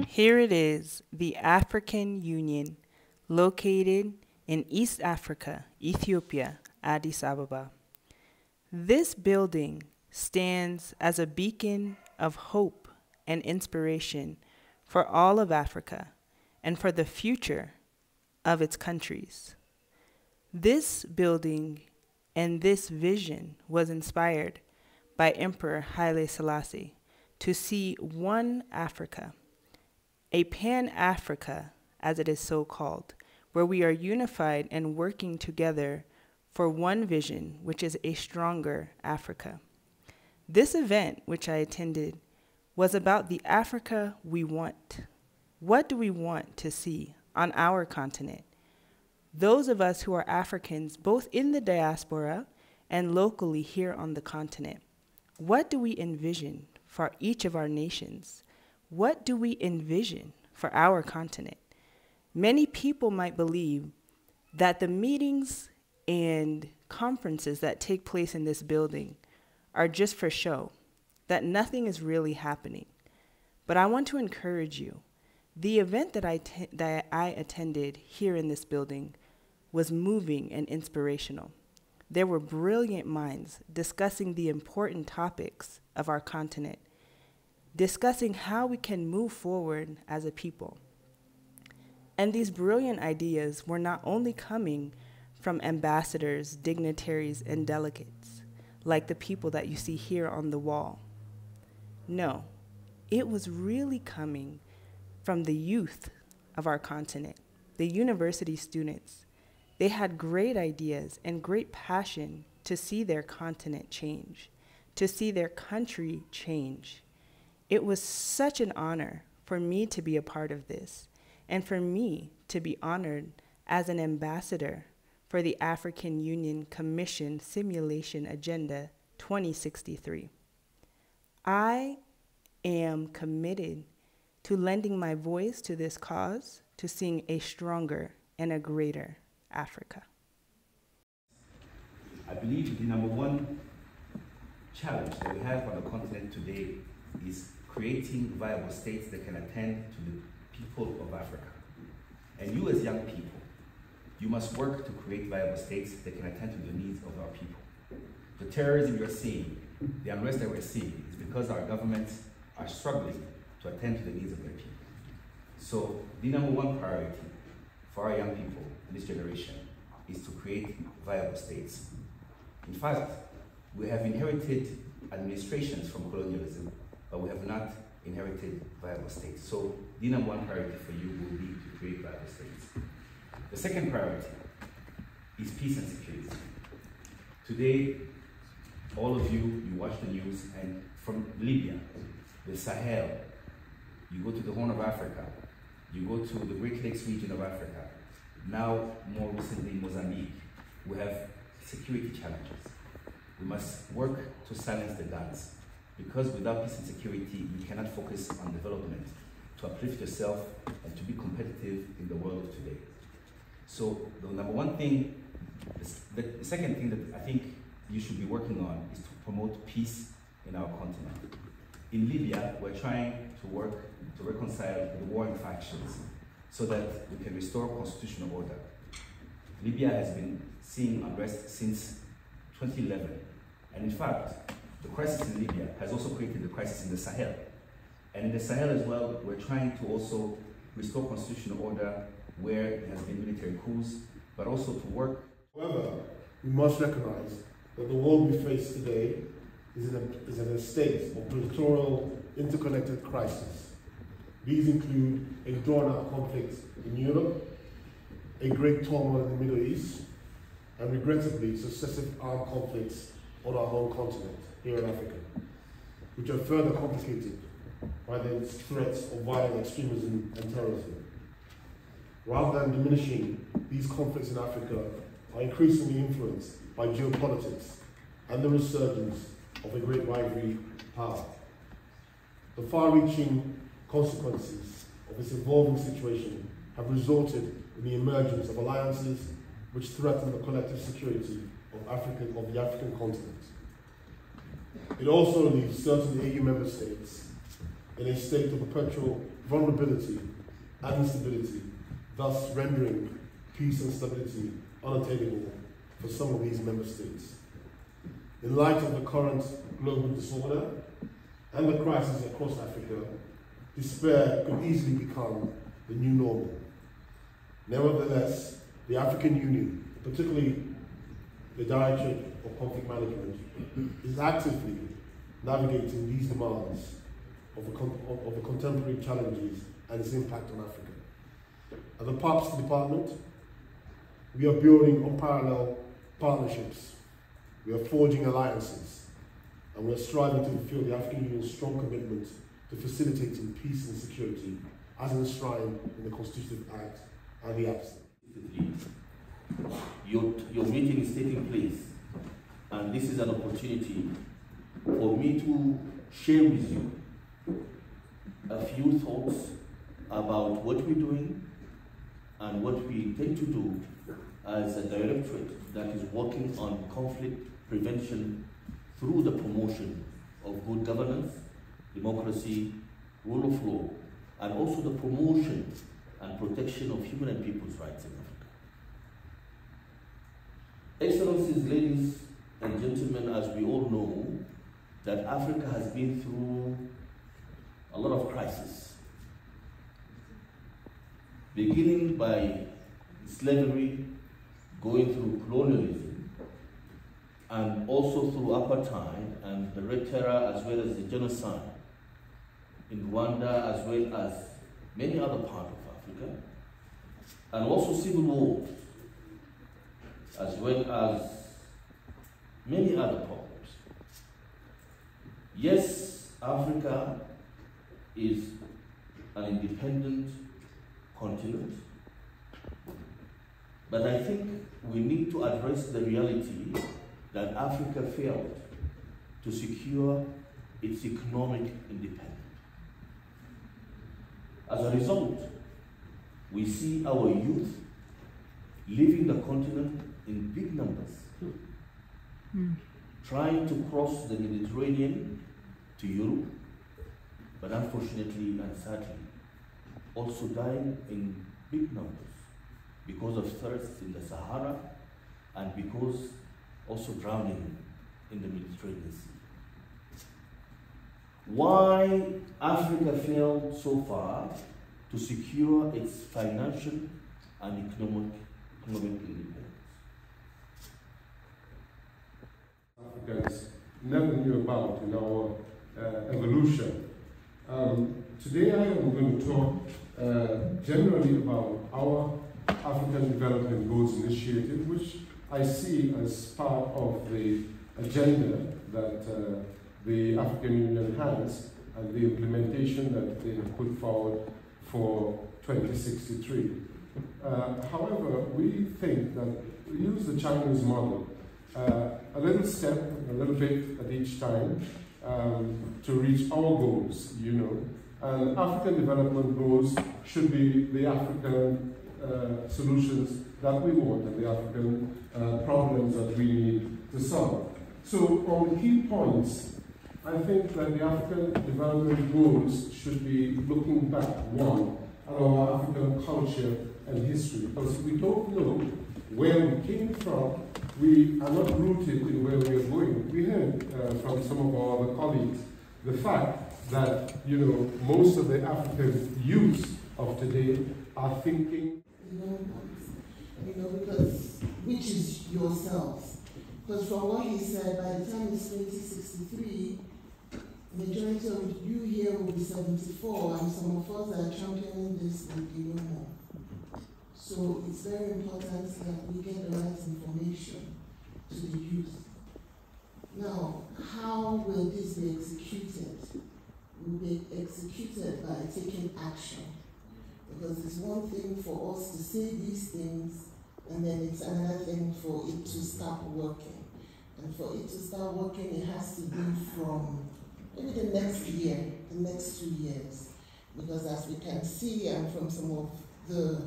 Here it is, the African Union, located in East Africa, Ethiopia, Addis Ababa. This building stands as a beacon of hope and inspiration for all of Africa and for the future of its countries. This building and this vision was inspired by Emperor Haile Selassie to see one Africa, a Pan-Africa, as it is so called, where we are unified and working together for one vision, which is a stronger Africa. This event, which I attended, was about the Africa we want. What do we want to see on our continent? Those of us who are Africans, both in the diaspora and locally here on the continent, what do we envision for each of our nations? What do we envision for our continent? Many people might believe that the meetings and conferences that take place in this building are just for show, that nothing is really happening. But I want to encourage you. The event that I attended here in this building was moving and inspirational. There were brilliant minds discussing the important topics of our continent, discussing how we can move forward as a people. And these brilliant ideas were not only coming from ambassadors, dignitaries, and delegates, like the people that you see here on the wall. No, it was really coming from the youth of our continent, the university students. They had great ideas and great passion to see their continent change, to see their country change. It was such an honor for me to be a part of this and for me to be honored as an ambassador for the African Union Commission Simulation Agenda 2063. I am committed to lending my voice to this cause, to seeing a stronger and a greater Africa. I believe the number one challenge that we have on the continent today is creating viable states that can attend to the people of Africa. And you as young people, you must work to create viable states that can attend to the needs of our people. The terrorism you're seeing, the unrest that we're seeing, is because our governments are struggling to attend to the needs of their people. So the number one priority for our young people in this generation is to create viable states. In fact, we have inherited administrations from colonialism, but we have not inherited viable states. So the number one priority for you will be to create viable states. The second priority is peace and security. Today, all of you watch the news, and from Libya, the Sahel, you go to the Horn of Africa, you go to the Great Lakes region of Africa, now more recently Mozambique, we have security challenges. We must work to silence the guns, because without peace and security, you cannot focus on development, to uplift yourself and to be competitive in the world of today. So the number one thing, the second thing that I think you should be working on is to promote peace in our continent. In Libya, we're trying to work to reconcile the warring factions so that we can restore constitutional order. Libya has been seeing unrest since 2011. And in fact, the crisis in Libya has also created the crisis in the Sahel. And in the Sahel as well, we're trying to also restore constitutional order where there has been military coups, but also to work. However, we must recognize that the world we face today is in a state of territorial interconnected crisis. These include a drawn-out conflict in Europe, a great turmoil in the Middle East, and regrettably successive armed conflicts on our home continent, here in Africa, which are further complicated by the threats of violent extremism and terrorism. Rather than diminishing, these conflicts in Africa are increasingly influenced by geopolitics and the resurgence of a great rivalry power. The far-reaching consequences of this evolving situation have resulted in the emergence of alliances which threaten the collective security of the African continent. It also leaves certain EU member states in a state of perpetual vulnerability and instability, thus rendering peace and stability unattainable for some of these member states. In light of the current global disorder and the crisis across Africa, despair could easily become the new normal. Nevertheless, the African Union, particularly the Directorate of Conflict Management, is actively navigating these demands of the contemporary challenges and its impact on Africa. At the PAPS Department, we are building unparalleled partnerships, we are forging alliances, and we are striving to fulfill the African Union's strong commitment to facilitating peace and security as enshrined in the Constitutive Act and the APSA. Your meeting is taking place, and this is an opportunity for me to share with you a few thoughts about what we're doing and what we intend to do as a directorate that is working on conflict prevention through the promotion of good governance, democracy, rule of law, and also the promotion and protection of human and people's rights in Africa. Excellencies, ladies and gentlemen, as we all know, that Africa has been through a lot of crises, beginning by slavery, going through colonialism, and also through apartheid and the Red Terror, as well as the genocide in Rwanda, as well as many other parts of Africa, and also civil wars, as well as many other problems. Yes, Africa is an independent continent, but I think we need to address the reality that Africa failed to secure its economic independence. As a result, we see our youth leaving the continent in big numbers, trying to cross the Mediterranean to Europe, but unfortunately and sadly, also dying in big numbers because of thirst in the Sahara and because also drowning in the Mediterranean Sea. Why Africa failed so far to secure its financial and economic independence? Africans never knew about in our evolution. Today I am going to talk generally about our African Development Goals Initiative, which I see as part of the agenda that the African Union has and the implementation that they have put forward for 2063. However, we think that we use the Chinese model, a little step, a little bit at each time, to reach our goals, you know. And African development goals should be the African solutions that we want and the African problems that we need to solve. So on key points, I think that the African development goals should be looking back, one, at our African culture and history. Because if we don't know where we came from, we are not rooted in where we are going. We heard from some of our other colleagues the fact that, you know, most of the African youth of today are thinking, because which is yourselves. Because from what he said, by the time it's 2063, majority of you here will be 74, and some of us that are championing this will be no more. So it's very important that we get the right information to the youth. Now, how will this be executed? It will be executed by taking action. Because it's one thing for us to say these things, and then it's another thing for it to start working. And for it to start working, it has to be from maybe the next year, the next 2 years. Because as we can see, and from some of the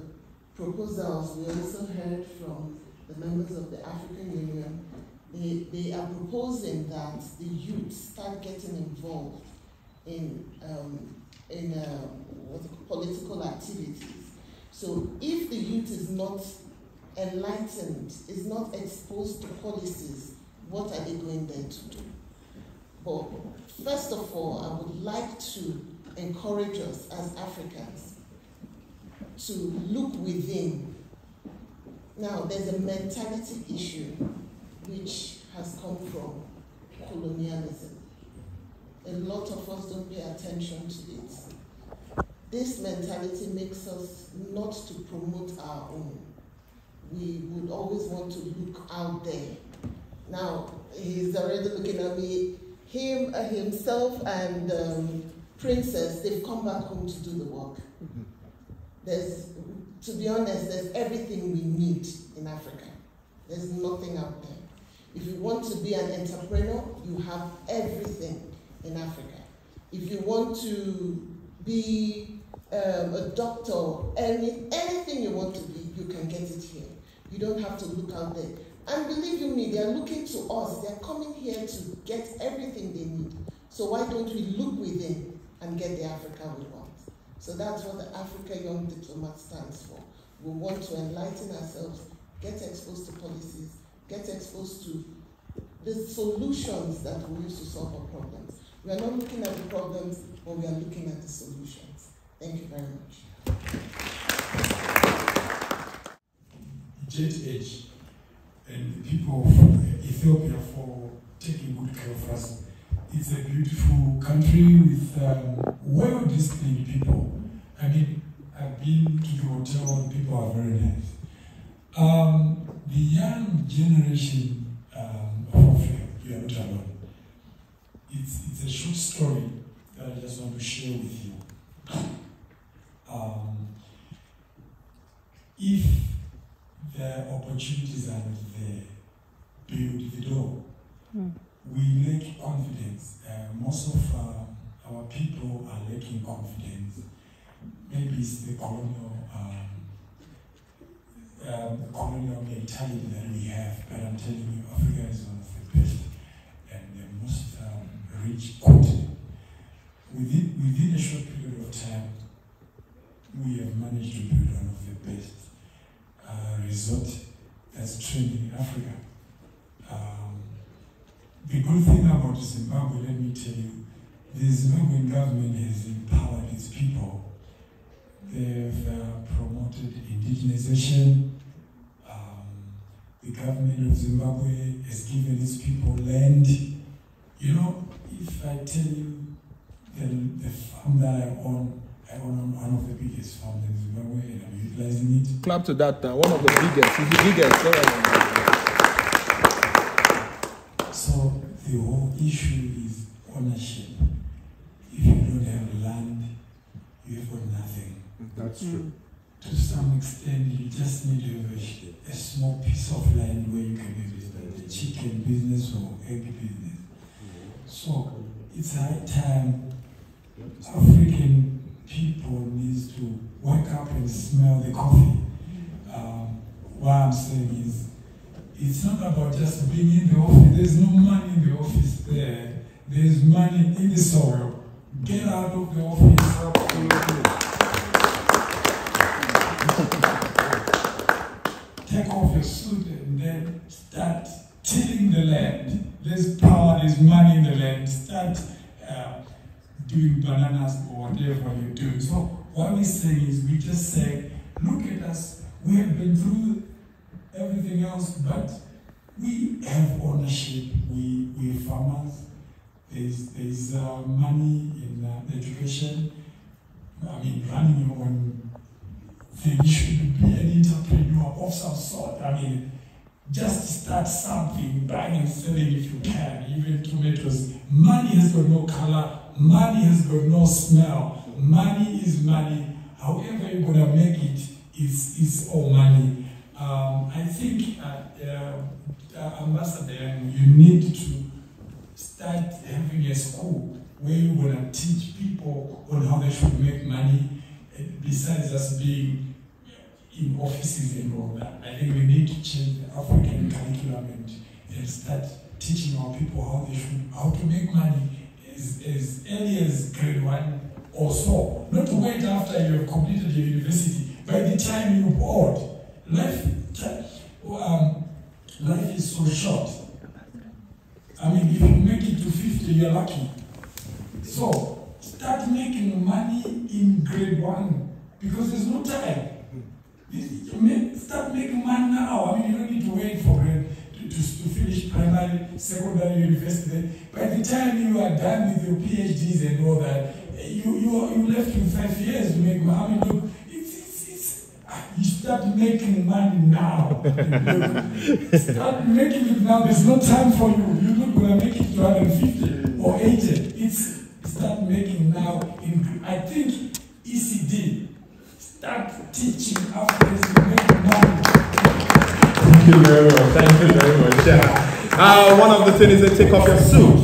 proposals we also heard from the members of the African Union, they are proposing that the youth start getting involved in political activities. So if the youth is not enlightened, is not exposed to policies, what are they going there to do? But first of all, I would like to encourage us as Africans to look within. Now, there's a mentality issue which has come from colonialism. A lot of us don't pay attention to it. This mentality makes us not to promote our own. We would always want to look out there. Now, he's already looking at me. Himself and Princess, they've come back home to do the work. To be honest, there's everything we need in Africa. There's nothing out there. If you want to be an entrepreneur, you have everything in Africa. If you want to be a doctor, anything you want to be, you can get it here. You don't have to look out there. And believe you me, they're looking to us. They're coming here to get everything they need. So why don't we look within and get the Africa we want? So that's what the Africa Young Diplomat stands for. We want to enlighten ourselves, get exposed to policies, get exposed to the solutions that we use to solve our problems. We are not looking at the problems, but we are looking at the solutions. Thank you very much. Jet Age and the people of Ethiopia for taking good care of us. It's a beautiful country with well-disciplined people. I mean, I've been to the hotel, the people are very nice. The young generation of Africa, you are not alone. It's a short story that I just want to share with you. If the opportunities are not there, build the door. We lack confidence. Most of our people are lacking confidence. Maybe it's the colonial mentality that we have, but I'm telling you, Africa is one of the best and the most rich continent. Within a short period of time, we have managed to build one of the best resort that's trending in Africa. The good thing about Zimbabwe, let me tell you, the Zimbabwean government has empowered its people. They've promoted indigenization. The government of Zimbabwe has given its people land. You know, if I tell you the farm that I own one of the biggest farms in Zimbabwe, and I'm utilizing it. Clap to that, one of the biggest. It's the biggest. So the whole issue is ownership. If you don't have land, you have got nothing. That's true. To some extent, you just need to have a small piece of land where you can have a chicken business or egg business. So it's high time African people needs to wake up and smell the coffee. What I'm saying is, it's not about just being in the office. There's no money in the office there. There's money in the soil. Get out of the office. Take off your suit and then start tilling the land. There's power, there's money in the land. Start doing bananas or whatever you're doing. So what we say is, we just say, look at us. We have been through everything else, but we have ownership. We're farmers. There's money in education. I mean, running your own thing. You should be an entrepreneur of some sort. I mean, just start something, buying and selling if you can, even tomatoes. Money has got no color. Money has got no smell. Money is money. However you're going to make it, it's all money. I think, Ambassador, you need to start having a school where you're going to teach people on how they should make money, besides just being, in offices and all that. I think we need to change the African curriculum and start teaching our people how to make money as early as grade 1 or so. Not to wait after you have completed your university. By the time you're bored, life is so short. I mean, if you make it to 50, you're lucky. So, start making money in grade 1 because there's no time. Start making money now. I mean, you don't need to wait for to finish primary, secondary, university. By the time you are done with your PhDs and all that, you left in 5 years to make money. I mean, look, you start making money now. Start making it now. There's no time for you. You're not going to make it to 150 or 80. Start making now. I think ECD, start teaching Africans to make money. Thank you very much. Thank you very much. Yeah. One of the things is to take off your suit.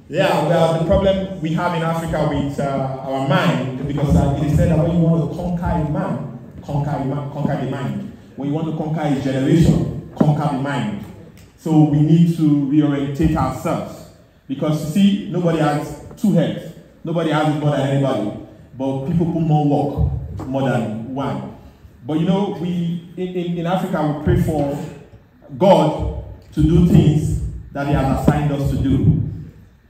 Yeah, well, the problem we have in Africa with our mind, because it is said that when you want to conquer a man, conquer the mind. When you want to conquer a generation, conquer the mind. So we need to reorientate ourselves. Because you see, nobody has 2 heads. Nobody has it more than anybody. But people put more work, more than one. But you know, we in Africa, we pray for God to do things that He has assigned us to do.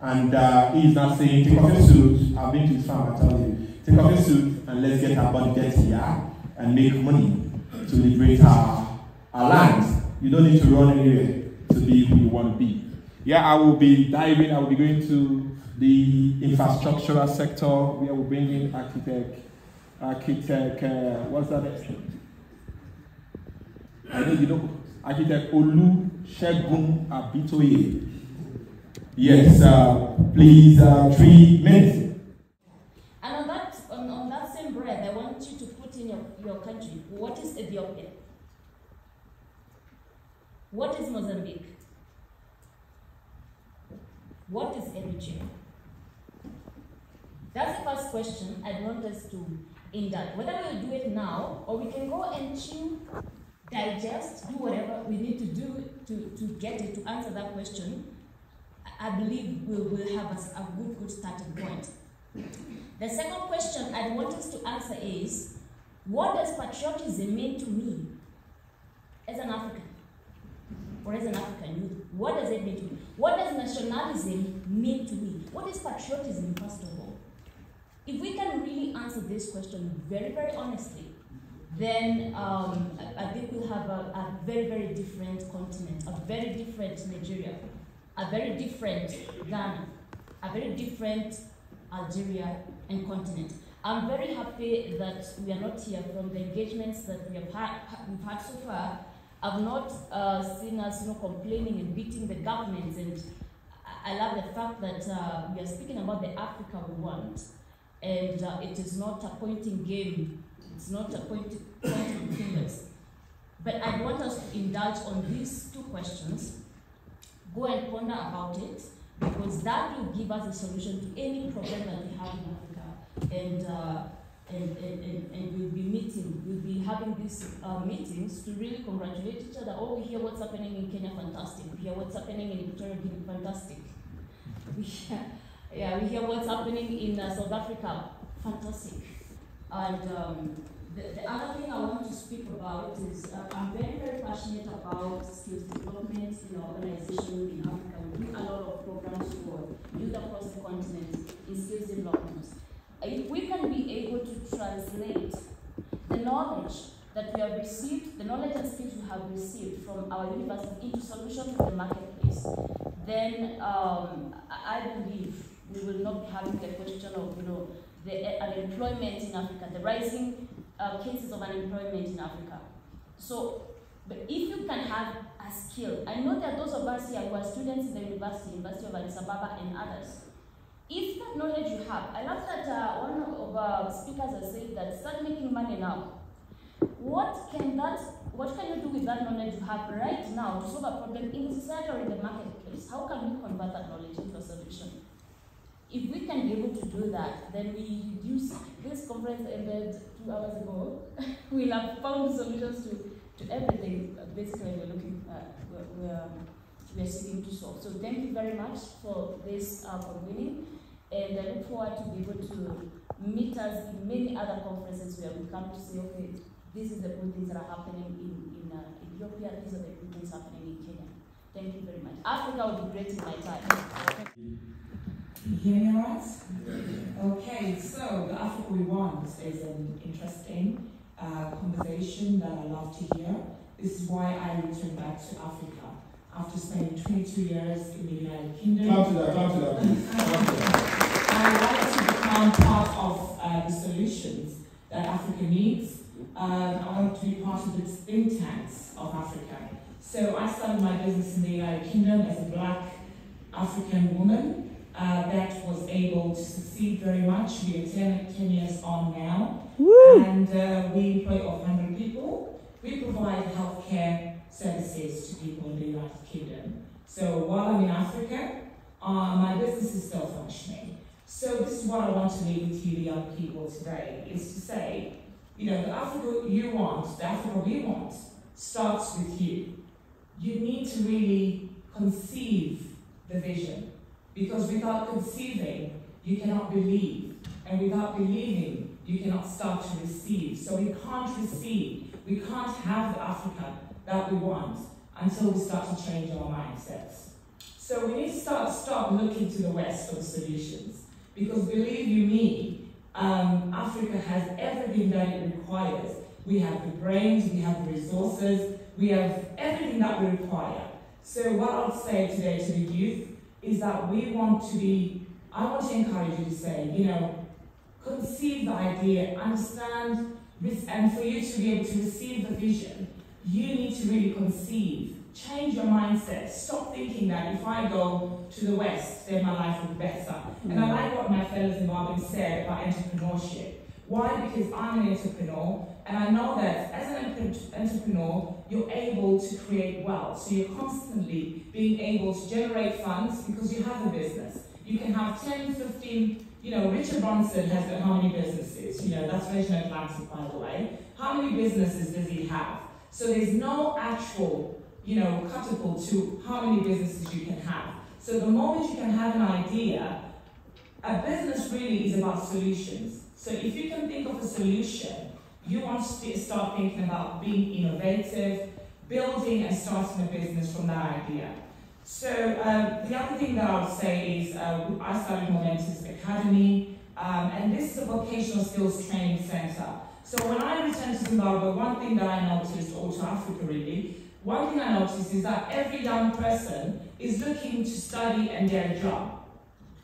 And He is not saying, take off your suit. I've been to His farm, I tell you. Take off your suit and let's get our body dirty here and make money to liberate our land. You don't need to run anywhere to be who you want to be. Yeah, I will be going to the infrastructural sector where we'll bring in architect, what's that? I know you know, architect Olusegun Abitoye. Yes, please, 3 minutes. And on that same breath, I want you to put in your country. What is Ethiopia? What is Mozambique? What is Eritrea? That's the first question I want us to indulge. Whether we'll do it now, or we can go and chew, digest, do whatever we need to do to get it, to answer that question, I believe we'll have a good starting point. The second question I want us to answer is, what does patriotism mean to me as an African? Or as an African youth? What does it mean to me? What does nationalism mean to me? What is patriotism, first of all? If we can really answer this question very, very honestly, then I think we'll have a very, very different continent, a very different Nigeria, a very different Ghana, a very different Algeria and continent. I'm very happy that we are not here. From the engagements that we've had so far, I've not seen us complaining and beating the governments, and I love the fact that we are speaking about the Africa we want, and it is not a pointing game, it's not a pointing fingers. But I want us to indulge on these 2 questions, go and ponder about it, because that will give us a solution to any problem that we have in Africa. And we'll be having these meetings to really congratulate each other. Oh, we hear what's happening in Kenya, fantastic. We hear what's happening in Equatorial Guinea, fantastic. We hear what's happening in South Africa, fantastic. And the other thing I want to speak about is I'm very, very passionate about skills development in our organization in Africa. We do a lot of programs for youth across the continent in skills development. If we can be able to translate the knowledge that we have received, the knowledge and skills we have received from our university into solutions for the marketplace, then I believe we will not be having the question of the unemployment in Africa, the rising cases of unemployment in Africa. So, but if you can have a skill, I know there are those of us here who are students in the University of Addis Ababa and others. If that knowledge you have, I love that one of our speakers has said that start making money now. What can you do with that knowledge you have right now to solve a problem in society or in the marketplace? How can we convert that knowledge into a solution? If we can be able to do that, then we reduce this conference ended 2 hours ago, we'll have found solutions to everything. Basically, we're seeking to solve. So thank you very much for this convening, and I look forward to be able to meet us in many other conferences where we come to say, okay, this is the good things that are happening in Ethiopia, these are the good things happening in Kenya. Thank you very much. Africa will be great in my time. Can you hear me all right? Okay, so the Africa we want is an interesting conversation that I love to hear. This is why I returned back to Africa after spending 22 years in the United Kingdom. Clap to that, please. I like to become part of the solutions that Africa needs. I want to be part of the think tanks of Africa. So I started my business in the United Kingdom as a black African woman that was able to succeed very much. We are 10 years on now. Woo! And we employ over 100 people. We provide healthcare services to people in the United Kingdom. So while I'm in Africa, my business is still functioning. So this is what I want to leave with you, the young people today, is to say, you know, the Africa you want, the Africa we want, starts with you. You need to really conceive the vision, because without conceiving, you cannot believe, and without believing, you cannot start to receive. So we can't receive, we can't have the Africa that we want until we start to change our mindsets. So we need to stop looking to the West for the solutions, because believe you me, Africa has everything that it requires. We have the brains, we have the resources, we have everything that we require. So what I would say today to the youth is that I want to encourage you to say, you know, conceive the idea, understand, and for you to be able to receive the vision, you need to really conceive. Change your mindset. Stop thinking that if I go to the West, then my life will be better. And I like what my fellow Zimbabweans said about entrepreneurship. Why? Because I'm an entrepreneur, and I know that as an entrepreneur, you're able to create wealth. So you're constantly being able to generate funds because you have a business. You can have 10, 15, you know, Richard Branson has how many businesses? You know, that's Virgin Atlantic, by the way. How many businesses does he have? So there's no actual, you know, catapult to how many businesses you can have. So the moment you can have an idea, a business really is about solutions. So if you can think of a solution, you want to start thinking about being innovative, building and starting a business from that idea. So the other thing that I would say is I started Momentous Academy, and this is a vocational skills training center. So when I returned to Zimbabwe, one thing that I noticed, or to Africa really, one thing I noticed is that every young person is looking to study and get a job,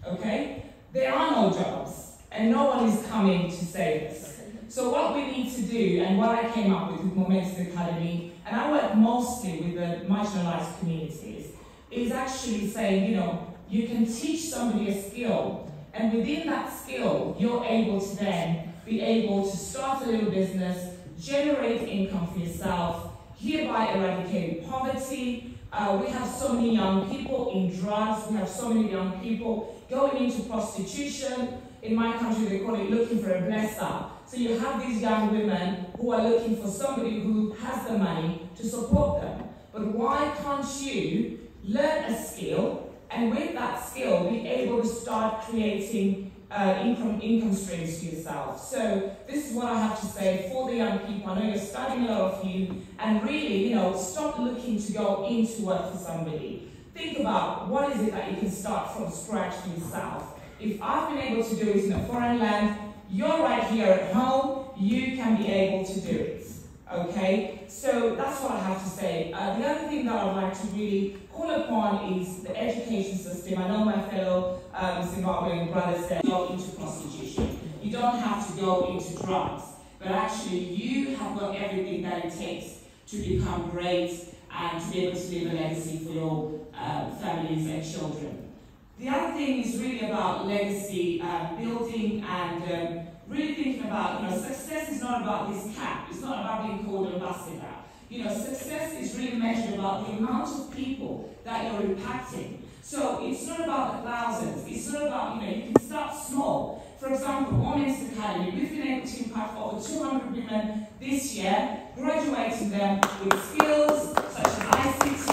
okay? There are no jobs, and no one is coming to save us. So what we need to do, and what I came up with Momentous Academy, and I work mostly with the marginalized communities, is actually saying, you know, you can teach somebody a skill, and within that skill, you're able to then be able to start a little business, generate income for yourself, hereby eradicating poverty. We have so many young people in drugs, we have so many young people going into prostitution. In my country, they call it looking for a blesser. So you have these young women who are looking for somebody who has the money to support them. But why can't you learn a skill, and with that skill, be able to start creating income streams for yourself? So this is what I have to say for the young people. I know you're studying, a lot of you, and really, you know, stop looking to go into work for somebody. Think about what is it that you can start from scratch for yourself. If I've been able to do it in a foreign land, you're right here at home, you can be able to do it, okay? So that's what I have to say. The other thing that I would like to really call upon is the education system. I know my fellow Zimbabwean brother said, go into prostitution. You don't have to go into drugs, but actually you have got everything that it takes to become great and to be able to leave a legacy for your families and children. The other thing is really about legacy building and really thinking about, you know, success is not about this cap. It's not about being called an ambassador. You know, success is really measured about the amount of people that you're impacting. So it's not about the thousands. It's not about, you know, you can start small. For example, Momentous Academy, we've been able to 200 women this year, graduating them with skills such as ICT.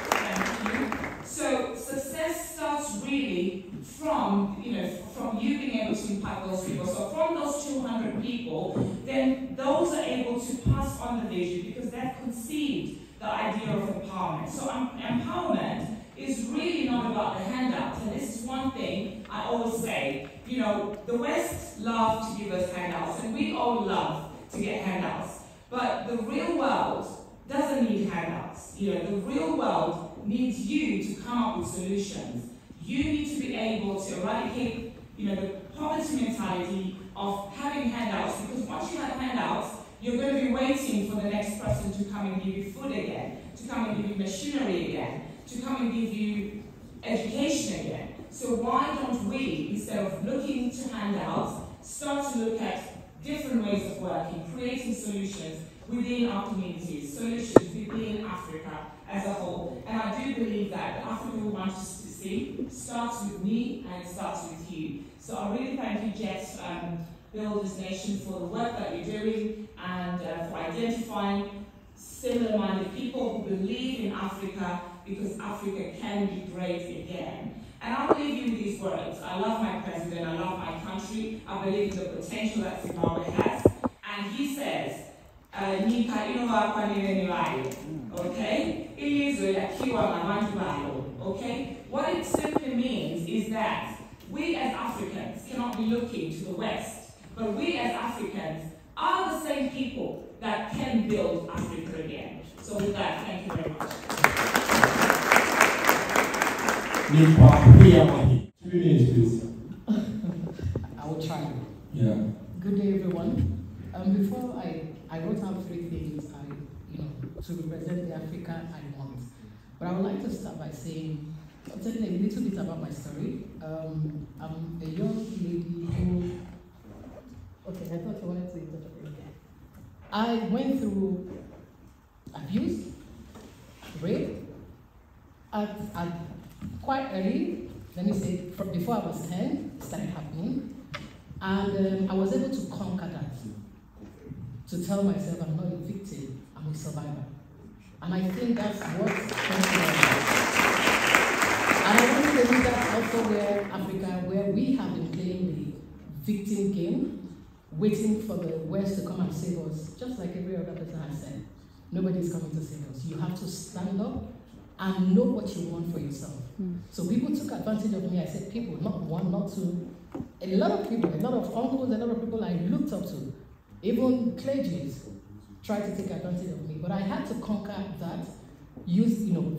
Thank you. So success starts really from, from you being able to impact those people. So from those 200 people, then those are able to pass on the vision because they've conceived the idea of empowerment. So empowerment is really not about the handouts. And this is one thing I always say. The West loves to give us handouts, and we all love to get handouts. But the real world doesn't need handouts. The real world needs you to come up with solutions. You need to be able to eradicate, the poverty mentality of having handouts, because once you have handouts, you're going to be waiting for the next person to come and give you food again, to come and give you machinery again, to come and give you education again. So why don't we, instead of looking to handouts, start to look at different ways of working, creating solutions within our communities, solutions within Africa as a whole. And I do believe that the Africa we want to see starts with me and it starts with you. So I really thank you, Jet, Build This Nation, for the work that you're doing and for identifying similar-minded people who believe in Africa, because Africa can be great again. And I will leave you with these words. I love my president, I love my country, I believe in the potential that Zimbabwe has. And he says, okay? What it simply means is that we as Africans cannot be looking to the West, but we as Africans are the same people that can build Africa again. So with that, thank you very much. 2 minutes, please. I will try. Yeah. Good day, everyone. Before I wrote out 3 things to represent the Africa I want. But I would like to start by telling a little bit about my story. I'm a young lady who. Okay, I thought you wanted to interpret. I went through abuse, rape, at quite early. Let me say, before I was 10, it started happening. And I was able to conquer that. To tell myself I'm not a victim, I'm a survivor. And I think that's what and I want to believe that's also where Africa, where we have been playing the victim game, waiting for the West to come and save us, just like every other person has said. Nobody's coming to save us. You have to stand up and know what you want for yourself. So people took advantage of me. I said people, not one, not two. A lot of people, a lot of uncles, a lot of people I looked up to, even clergies, tried to take advantage of me. But I had to conquer that,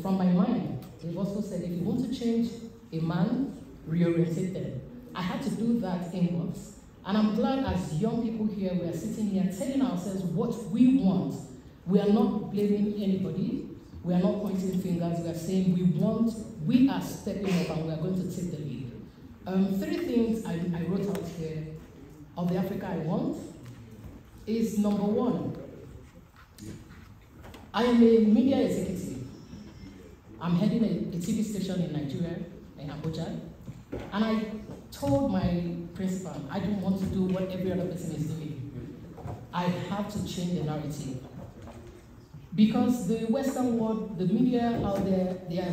from my mind. They've also said, if you want to change a man, reorientate them. I had to do that inwards. And I'm glad as young people here, we are sitting here telling ourselves what we want. We are not blaming anybody. We are not pointing fingers. We are saying we are stepping up and we are going to take the lead. 3 things I wrote out here of the Africa I want is number 1. I am a media executive. I'm heading a TV station in Nigeria, in Abuja, and I told my principal, I don't want to do what every other person is doing. I have to change the narrative. Because the Western world, the media out there, they are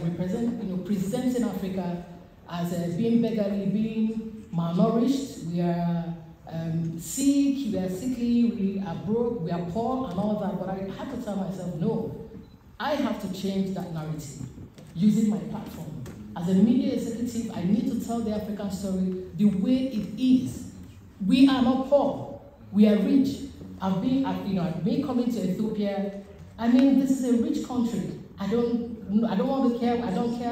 presenting Africa as being beggarly, being malnourished. We are sick, we are sickly, we are broke, we are poor, and all that. But I had to tell myself, no, I have to change that narrative using my platform. As a media executive, I need to tell the African story the way it is. We are not poor, we are rich. I've been coming to Ethiopia. I mean, this is a rich country. I don't care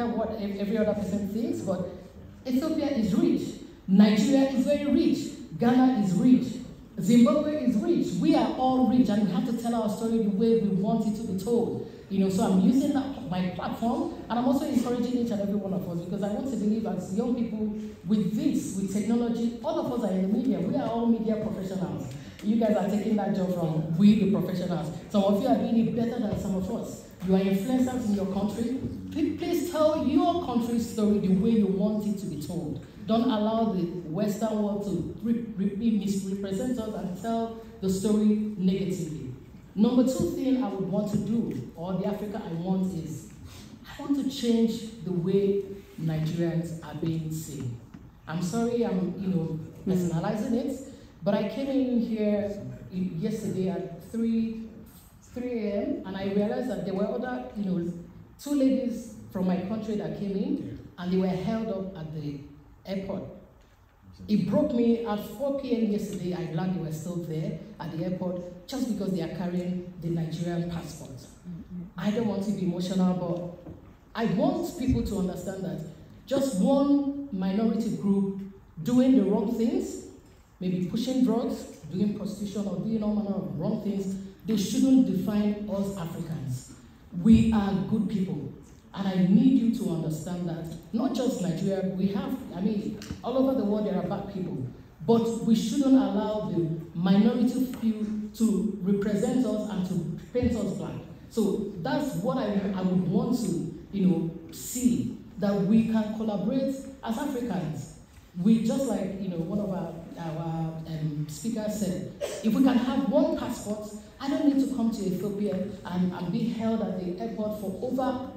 what every other person thinks, but Ethiopia is rich. Nigeria is very rich. Ghana is rich. Zimbabwe is rich. We are all rich, and we have to tell our story the way we want it to be told. So I'm using my platform, and I'm also encouraging each and every one of us, because I want to believe as young people with technology, all of us are in the media. We are all media professionals. You guys are taking that job from we, the professionals. Some of you are doing it better than some of us. You are influencers in your country. Please tell your country's story the way you want it to be told. Don't allow the Western world to misrepresent us and tell the story negatively. Number two thing I would want to do, or the Africa I want, is I want to change the way Nigerians are being seen. I'm sorry I'm personalizing it, but I came in here yesterday at 3 a.m. and I realized that there were other, two ladies from my country that came in and they were held up at the airport. It broke me at 4 p.m. yesterday. I learned they were still there at the airport just because they are carrying the Nigerian passport. I don't want to be emotional, but I want people to understand that just one minority group doing the wrong things, maybe pushing drugs, doing prostitution, or doing all manner of wrong things, they shouldn't define us Africans. We are good people. And I need you to understand that, not just Nigeria, we have, all over the world there are bad people, but we shouldn't allow the minority few to represent us and to paint us black. So that's what I would want to, see, that we can collaborate as Africans. We, just like, one of our speakers said, if we can have one passport, I don't need to come to Ethiopia and be held at the airport for over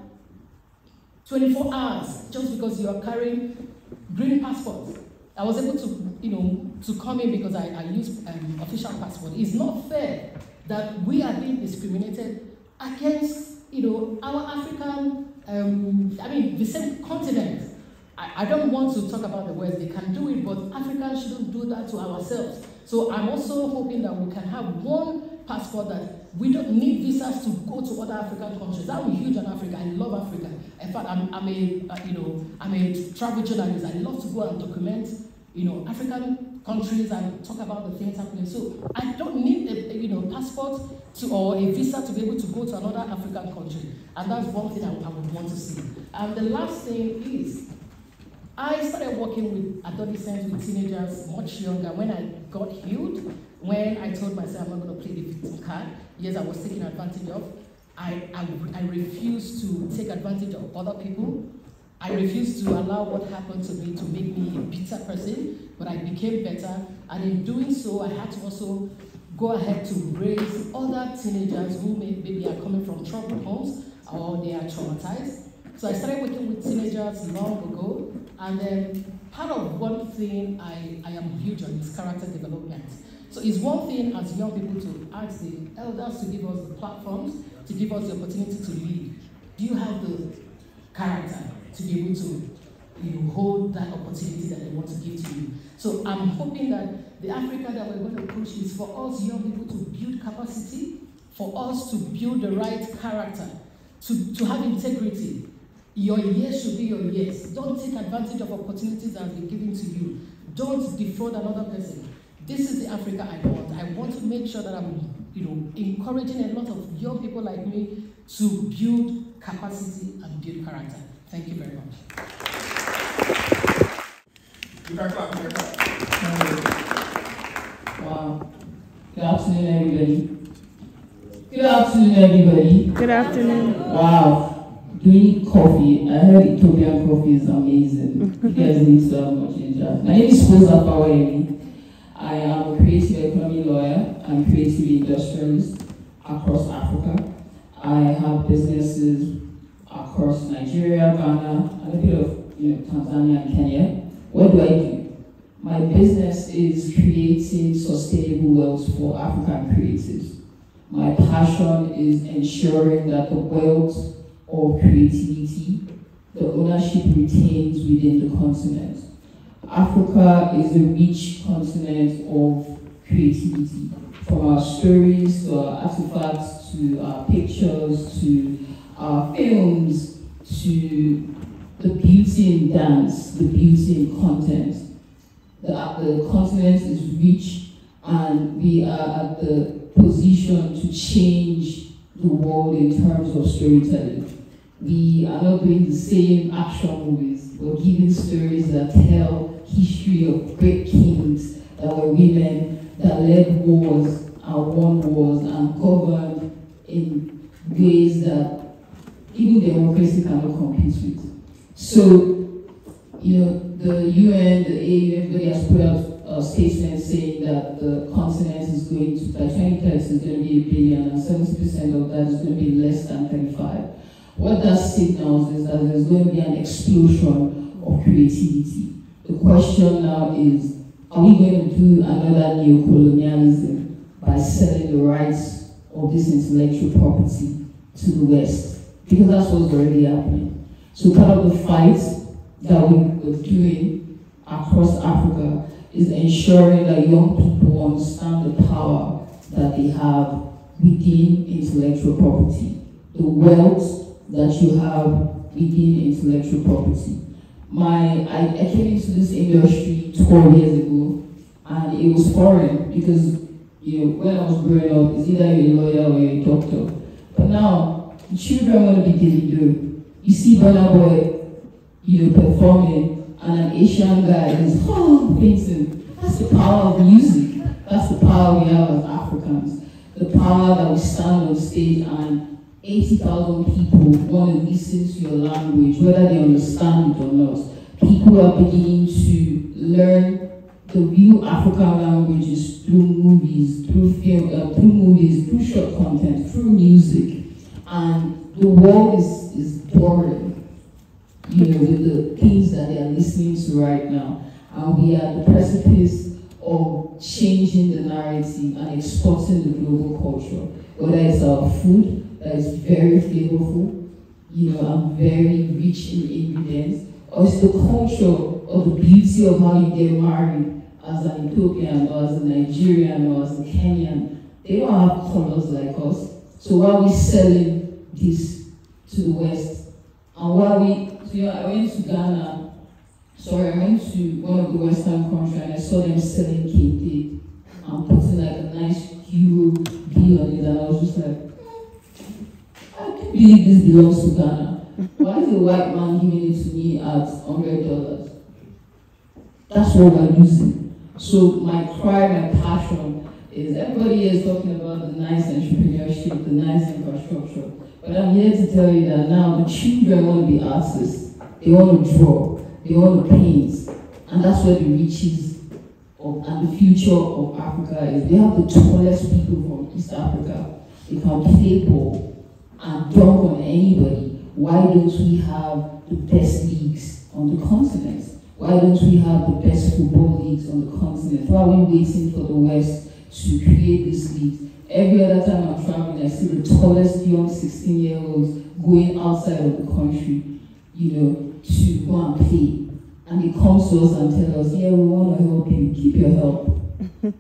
24 hours just because you are carrying green passport. I was able to, to come in because I used official passport. It's not fair that we are being discriminated against, our African, the same continent. I don't want to talk about the West, they can do it, but Africans shouldn't do that to ourselves. So I'm also hoping that we can have one passport, that we don't need visas to go to other African countries. I'm huge on Africa. I love Africa. In fact, I'm a travel journalist. I love to go and document, African countries and talk about the things happening. So I don't need a passport or a visa to be able to go to another African country. And that's one thing I would want to see. And the last thing is, I started working with adolescents, with teenagers much younger when I got healed. When I told myself I'm not going to play the victim card, yes, I was taken advantage of. I refused to take advantage of other people. I refused to allow what happened to me to make me a bitter person, but I became better. And in doing so, I had to also go ahead to raise other teenagers who maybe are coming from troubled homes or they are traumatized. So I started working with teenagers long ago, and then part of one thing I am huge on is character development. So it's one thing as young people to ask the elders to give us the platforms, to give us the opportunity to lead. Do you have the character to be able to hold that opportunity that they want to give to you? So I'm hoping that the Africa that we're going to push is for us young people to build capacity, for us to build the right character, to have integrity. Your yes should be your yes. Don't take advantage of opportunities that have been given to you. Don't defraud another person. This is the Africa I want. I want to make sure that I'm, encouraging a lot of young people like me to build capacity and build character. Thank you very much. Wow. Good afternoon, everybody. Good afternoon, everybody. Good afternoon. Wow. Do you need coffee? I heard Ethiopian coffee is amazing. You guys need to have much interest. My name is Fosa Fawayemi. I am a creative economy lawyer and creative industrialist across Africa. I have businesses across Nigeria, Ghana, and a bit of Tanzania and Kenya. What do? My business is creating sustainable wealth for African creatives. My passion is ensuring that the wealth of creativity, the ownership retains within the continent. Africa is a rich continent of creativity, from our stories to our artifacts to our pictures to our films to the beauty in dance, the beauty in content. The continent is rich, and we are at the position to change the world in terms of storytelling. We are not doing the same action movies. We're giving stories that tell history of great kings that were women, that led wars and won wars and governed in ways that even democracy cannot compete with. So, the UN, the AU, everybody has put out a statement saying that the continent is going to, by 2030, is going to be 1 billion, and 70% of that is going to be less than 35. What that signals is that there's going to be an explosion of creativity. The question now is, are we going to do another neocolonialism by selling the rights of this intellectual property to the West? Because that's what's already happening. So part of the fight that we're doing across Africa is ensuring that young people understand the power that they have within intellectual property, the wealth that you have within intellectual property. I came into this industry 12 years ago, and it was foreign because when I was growing up, it's either you're a lawyer or you're a doctor. But now, the children want to be Davido. You see Burna Boy, performing, and an Asian guy is painting. That's the power of music. That's the power we have as Africans. The power that we stand on stage and 80,000 people want to listen to your language, whether they understand it or not. People are beginning to learn the real African languages through movies, through film, through short content, through music. And the world is boring, with the things that they are listening to right now. And we are at the precipice of changing the narrative and exporting the global culture. Whether it's our food, that is very flavorful, and very rich in ingredients, or it's the culture of the beauty of how you get married as an Ethiopian or as a Nigerian or as a Kenyan. They don't have colors like us. So why are we selling this to the West? And why I went to Ghana, I went to one of the Western countries and I saw them selling kente and putting like a nice euro bill on it, and I was just like, I can't believe this belongs to Ghana. Why is a white man giving it to me at $100? That's what we're losing. So my cry, my passion is everybody is talking about the nice entrepreneurship, the nice infrastructure. But I'm here to tell you that now the children want to be artists. They want to draw. They want to paint. And that's where the riches and the future of Africa is. We have the tallest people from East Africa. They can play ball and dunk on anybody. Why don't we have the best leagues on the continent? Why don't we have the best football leagues on the continent? Why are we waiting for the West to create this league? Every other time I'm traveling, I see the tallest young 16-year-olds going outside of the country, to go and play. And they come to us and tell us, yeah, we want to help you, keep your help. We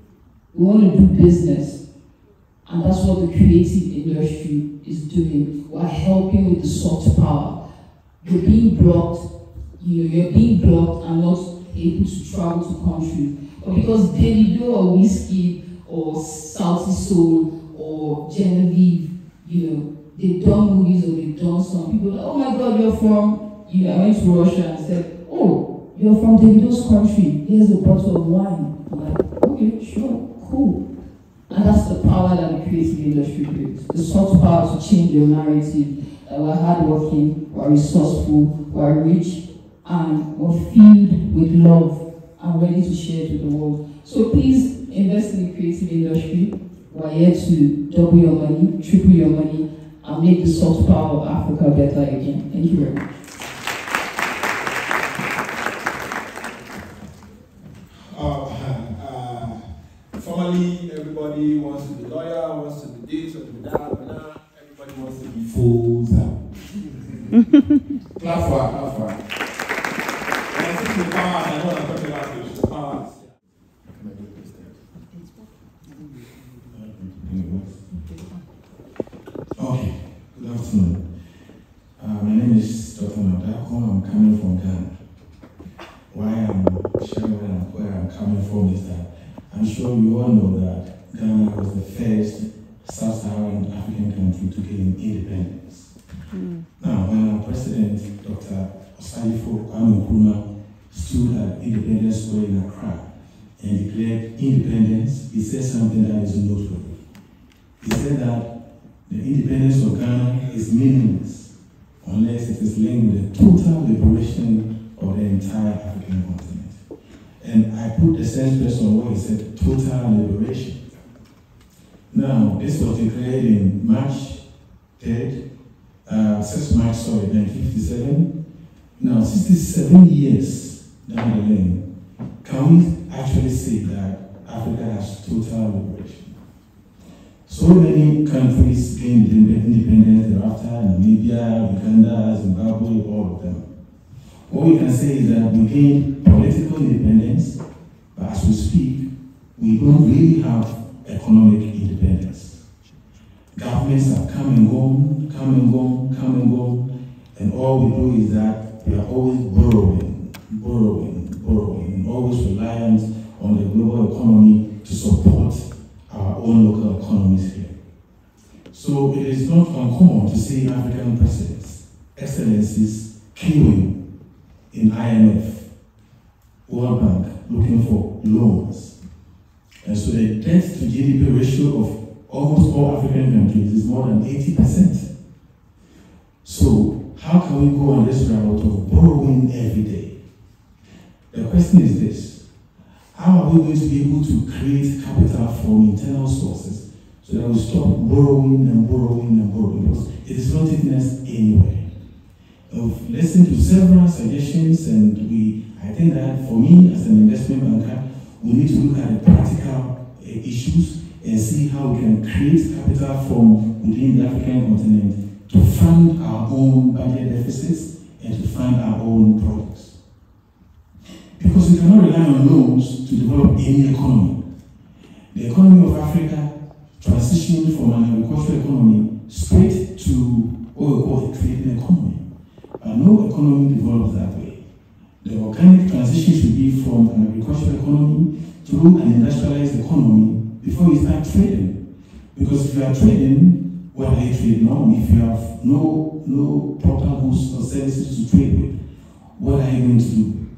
want to do business. And that's what the creative industry is doing. We're helping with the soft power. You're being blocked, you're being blocked and not able to travel to countries. But because Davido or Whiskey or Sauti Soul or Genevieve, they've done movies or they've done some people like, oh my God, you're from, I went to Russia and said, oh, you're from Davido's country, here's a bottle of wine. I'm like, okay, sure, cool. And that's the power that the creative industry brings. The soft power to change your narrative. We're hardworking, we're resourceful, we're rich, and we're filled with love and ready to share it with the world. So please invest in the creative industry. We're here to double your money, triple your money, and make the soft power of Africa better again. Thank you very much. Formally, everybody wants to be lawyer, wants to be this, wants to be that, but now everybody wants to be fools. Clap for. And I think the powers, I know what I'm talking about, the powers. Okay, good afternoon. My name is Dr. Nadako. I'm coming from Ghana. Why I'm sharing where I'm coming from is that I'm sure you all know that Ghana was the first sub-Saharan African country to gain independence. Now, when our president, Dr. Osagyefo Kwame Nkrumah, stood at Independence Square in Accra and declared independence, he said something that is noteworthy. He said that the independence of Ghana is meaningless unless it is linked with the total liberation of the entire African continent. And I put the census on what he said, total liberation. Now, this was declared in March 3rd, 6 March, 1957. Now, 67 years down the lane, can we actually say that Africa has total liberation? So many countries gained independence thereafter, Namibia, Uganda, Zimbabwe, all of them. What we can say is that we gained political independence, but as we speak, we don't really have economic independence. Governments have come and gone, come and gone, come and gone, and all we do is that we are always borrowing, and always reliant on the global economy to support our own local economies here. So it is not uncommon to see African presidents, excellencies, queuing in IMF, World Bank, looking for loans. And so the debt to GDP ratio of almost all African countries is more than 80%. So how can we go on this route of borrowing every day? The question is this: how are we going to be able to create capital from internal sources so that we stop borrowing and borrowing and borrowing? Because it is not taking us anywhere. I've listened to several suggestions, and I think that for me as an investment banker, we need to look at the practical issues and see how we can create capital from within the African continent to fund our own budget deficits and to fund our own projects. Because we cannot rely on loans to develop any economy. The economy of Africa transitioned from an agricultural economy straight to what we call a trading economy. And no economy develops that way. The organic transition should be from an agricultural economy through an industrialized economy before you start trading. Because if you are trading, what are you trading on? If you have no proper goods or services to trade with, what are you going to do?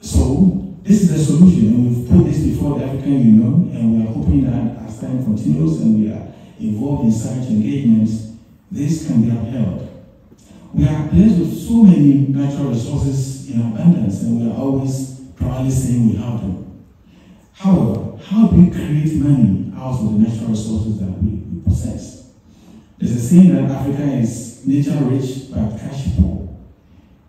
So this is the solution, and we've put this before the African Union, and we are hoping that as time continues and we are involved in such engagements, this can be upheld. We are blessed with so many natural resources in abundance, and we are always proudly saying we have them. However, how do we create money out of the natural resources that we possess? There's a saying that Africa is nature rich but cash poor.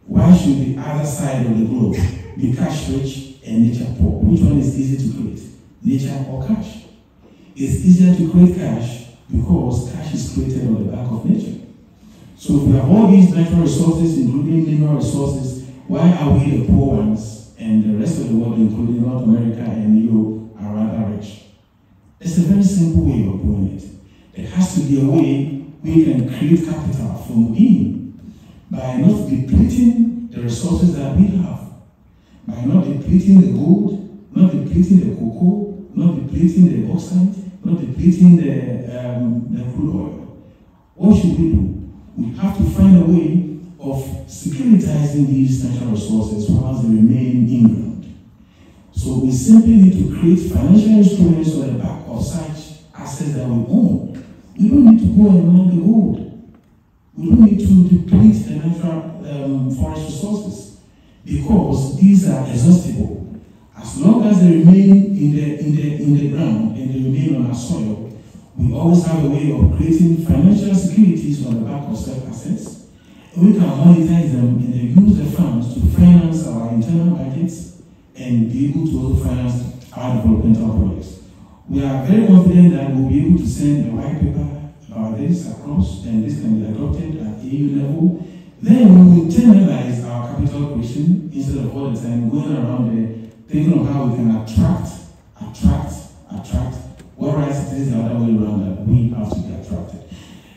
Why should the other side of the globe be cash rich and nature poor? Which one is easy to create, nature or cash? It's easier to create cash because cash is created on the back of nature. So if we have all these natural resources, including mineral resources, why are we the poor ones and the rest of the world, including North America and Europe, are rather rich? It's a very simple way of doing it. There has to be a way we can create capital from within by not depleting the resources that we have, by not depleting the gold, not depleting the cocoa, not depleting the bauxite, not depleting the crude oil. What should we do? We have to find a way of securitizing these natural resources while they remain in ground. So we simply need to create financial instruments on the back of such assets that we own. We don't need to go and mine the gold. We don't need to deplete the natural forest resources because these are exhaustible. As long as they remain in the ground and they remain on our soil, we always have a way of creating financial securities on the back of such assets. And we can monetize them and then use the funds to finance our internal budgets and be able to also finance our developmental projects. We are very confident that we'll be able to send a white paper about this across, and this can be adopted at EU level. Then we will internalize our capital creation instead of all the time going around there thinking of how we can attract. What rights it is the other way around that we have to be attracted.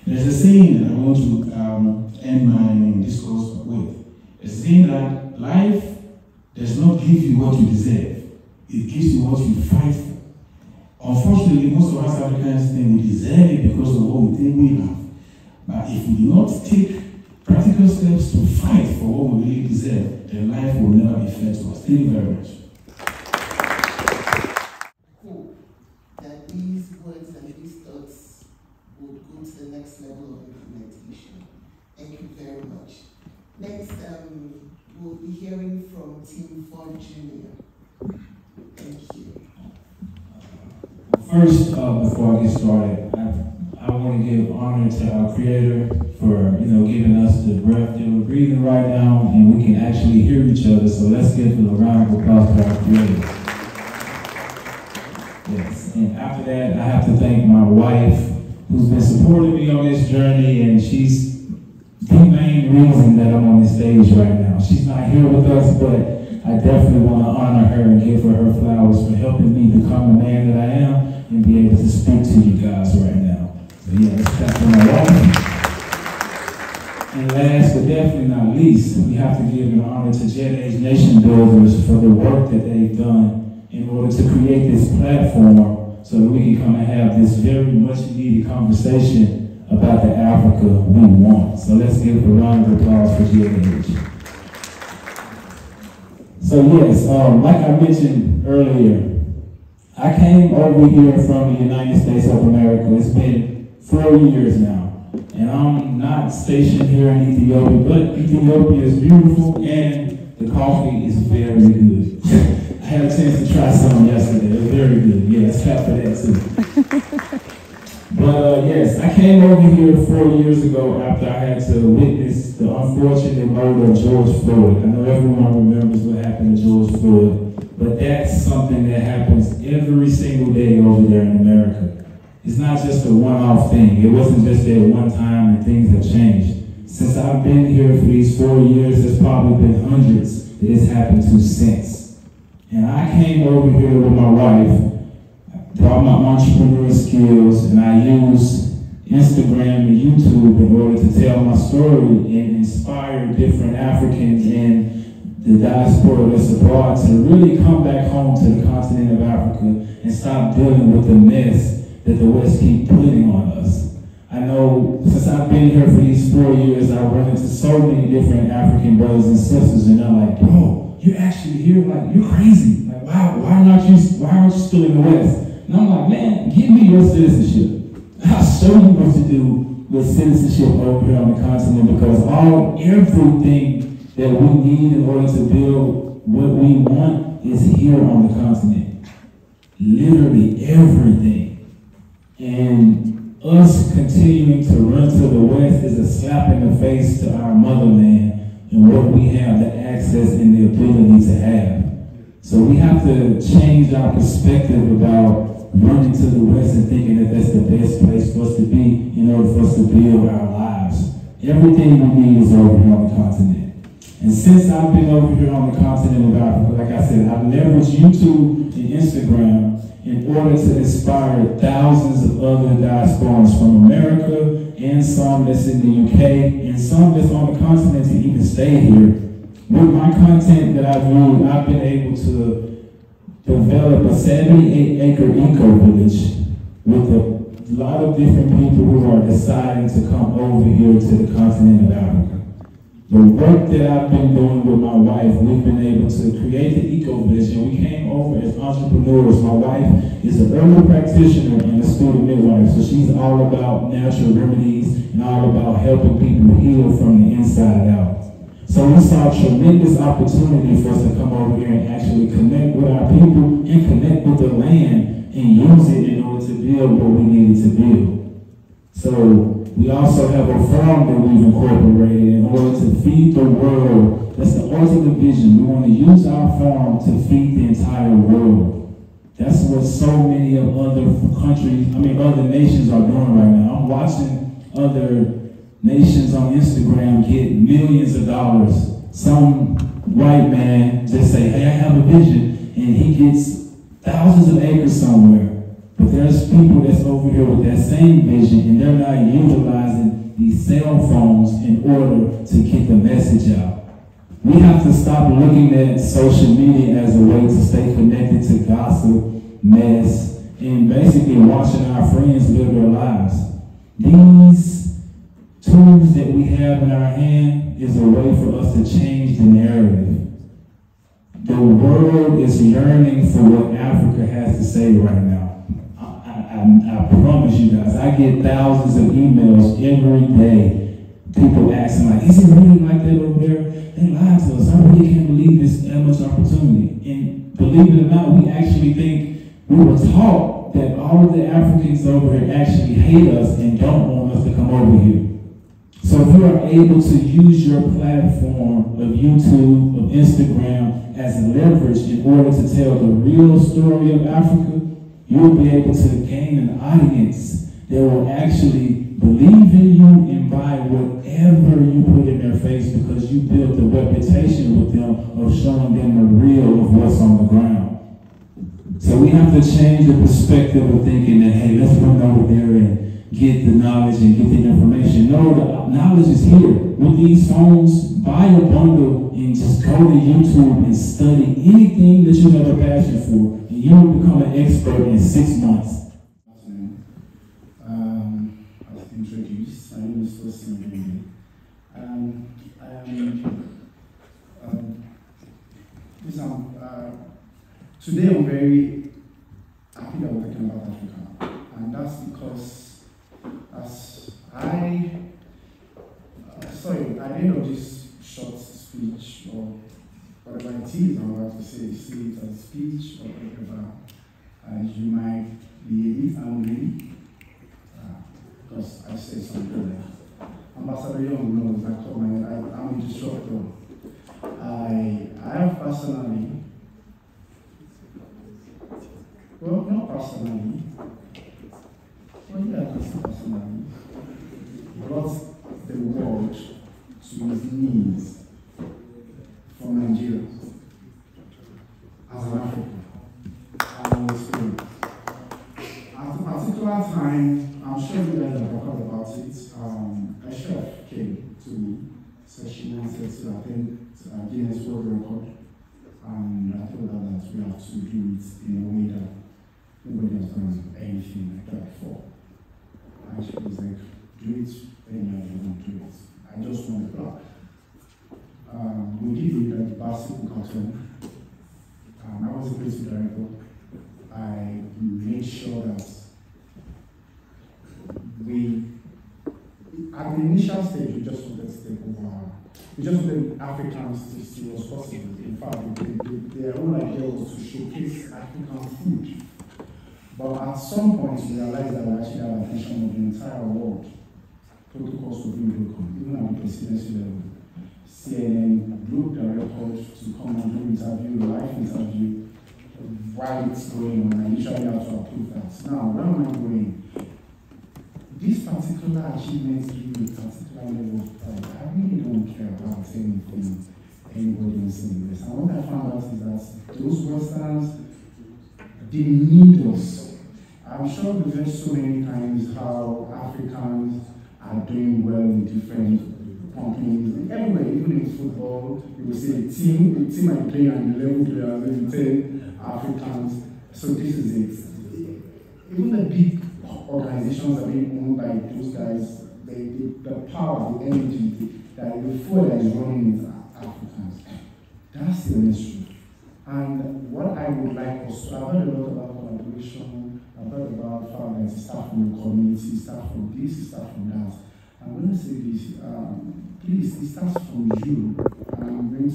There's a saying that I want to end my discourse with. It's a saying that life does not give you what you deserve. It gives you what you fight for. Unfortunately, most of us Africans think we deserve it because of what we think we have. But if we do not take practical steps to fight for what we really deserve, then life will never be fair to us. Thank you very much. These words and these thoughts would go to the next level of implementation. Thank you very much. Next, we'll be hearing from Team Ford Junior. Thank you. First, before I get started, I want to give honor to our Creator for giving us the breath that we're breathing right now, and we can actually hear each other. So let's give a round of applause to our Creator. Yes, and after that, I have to thank my wife, who's been supporting me on this journey, and she's the main reason that I'm on this stage right now. She's not here with us, but I definitely want to honor her and give her flowers for helping me become the man that I am and be able to speak to you guys right now. So yeah, let's clap for my wife. And last but definitely not least, we have to give an honor to Jet Age Nation Builders for the work that they've done in order to create this platform so that we can come and have this very much needed conversation about the Africa we want. So let's give a round of applause for Jet Age. So yes, like I mentioned earlier, I came over here from the United States of America. It's been 4 years now, and I'm not stationed here in Ethiopia, but Ethiopia is beautiful and the coffee is very good. I had a chance to try some yesterday. It was very good. Yeah, let's clap for that too. But yes, I came over here 4 years ago after I had to witness the unfortunate murder of George Floyd. I know everyone remembers what happened to George Floyd, but that's something that happens every single day over there in America. It's not just a one-off thing. It wasn't just that one time and things have changed. Since I've been here for these 4 years, there's probably been hundreds that it's happened to since. And I came over here with my wife, brought my entrepreneur skills, and I use Instagram and YouTube in order to tell my story and inspire different Africans in the diaspora that's abroad to really come back home to the continent of Africa and stop dealing with the mess that the West keep putting on us. I know since I've been here for these 4 years, I've run into so many different African brothers and sisters, and they're like, bro, you're actually here, like, you're crazy. Like, why aren't you still in the West? And I'm like, man, give me your citizenship. I'll show you what to do with citizenship over here on the continent, because everything that we need in order to build what we want is here on the continent. Literally everything. And us continuing to run to the West is a slap in the face to our motherland and what we have the access and the ability to have. So we have to change our perspective about running to the West and thinking that that's the best place for us to be in order for us to build our lives. Everything we need is over here on the continent. And since I've been over here on the continent of Africa, like I said, I've leveraged YouTube and Instagram in order to inspire thousands of other diasporans from America and some that's in the UK and some that's on the continent to even stay here. With my content that I've viewed, I've been able to develop a 78-acre eco-village with a lot of different people who are deciding to come over here to the continent of Africa. The work that I've been doing with my wife, we've been able to create the eco-village, and we came over as entrepreneurs. My wife is an early practitioner and a student midwife, so she's all about natural remedies and all about helping people heal from the inside out. So we saw a tremendous opportunity for us to come over here and actually connect with our people and connect with the land and use it in order to build what we needed to build. So we also have a farm that we've incorporated in order to feed the world. That's the ultimate vision. We want to use our farm to feed the entire world. That's what so many of other nations are doing right now. I'm watching other nations on Instagram get millions of dollars. Some white man just say, hey, I have a vision, and he gets thousands of acres somewhere. But there's people that's over here with that same vision, and they're not utilizing these cell phones in order to get the message out. We have to stop looking at social media as a way to stay connected to gossip, mess, and basically watching our friends live their lives. These tools that we have in our hand is a way for us to change the narrative. The world is yearning for what Africa has to say right now. I promise you guys, I get thousands of emails every day people asking like, is it really like that over there? They lied to us. I really can't believe this that much opportunity. And believe it or not, we actually think we were taught that all of the Africans over here actually hate us and don't want us to come over here. So if you are able to use your platform of YouTube, of Instagram as a leverage in order to tell the real story of Africa, you'll be able to gain an audience that will actually believe in you and buy whatever you put in their face because you built a reputation with them of showing them the real of what's on the ground. So we have to change the perspective of thinking that, hey, let's run over there and get the knowledge and get the information. No, the knowledge is here. With these phones, buy a bundle and just go to YouTube and study anything that you have a passion for, and you will become an expert in 6 months. As introduced, my name is Tosin Bindi. Today I'm very happy that we're talking about Africa, and that's because as sorry, at the end of this short speech, or whatever it is I'm about to say it as a speech or whatever, you might be a bit angry because I said something there. Ambassador Young knows I'm a disruptor. I have personally, well, not personally, well, yeah, I can say personally, brought the world to its knees from Nigeria as an African. At a particular time, I'm sure you guys have heard about it, a chef came to me, so she wanted to attend Guinness World Record, and I told her that we have to do it in a way that nobody has done anything like that before. And she was like, do it anyway, you want to do it. I just want it black. We did it at the Basic Cartoon. I was a creative director. I made sure that at the initial stage, we just wanted to take over. We just wanted Africans to see what's possible. In fact, their whole idea was to showcase African food. But at some point, we realized that we actually have attention of the entire world. Protocols were being broken, even at the presidency level. CNN broke the record to come and do interview, live interview, while it's going on. I usually have to approve that. Now, where am I going? This particular achievement gives me a particular level of pride. I really don't care about anything anybody else in this. And what I found out is that those Westerners, they need us. I'm sure we've heard so many times how Africans are doing well in different companies. Everywhere, even in football, you will see a team are playing at the level players, maybe 10 Africans. So this is it. Even the big organizations are being owned by those guys, the power, the energy, the food that is running is Africans. That's the mystery. And what I would like us to, I've heard a lot about collaboration, I've heard about fact that staff from the community, staff from this, staff from that. I'm going to say this, please, it starts from you. And I'm going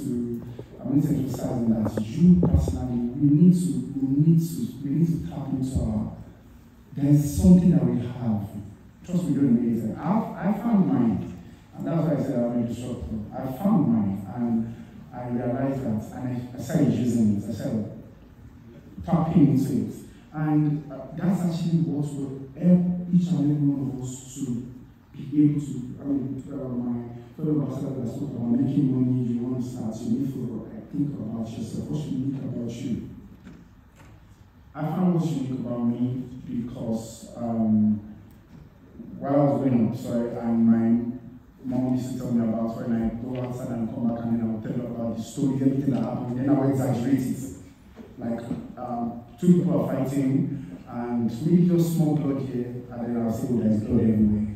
to emphasize that you personally, we need to tap into our, there's something that we have. Trust me, you're amazing. I found mine, and that's why I said I'm a disruptor. I found mine, and I realized that, and I started using it. I started tapping into it. And that's actually what will help each and every one of us to be able to, my fellow ambassador that spoke about making money, you want to start, you need to think about yourself, what's unique about you. I found what's unique about me because while I was growing up, and my mom used to tell me about when I go outside and come back and then I would tell her about the story, everything that happened, then I would exaggerate it. Like, two people are fighting, and maybe just small blood here, and then I'll say, oh, there's blood everywhere.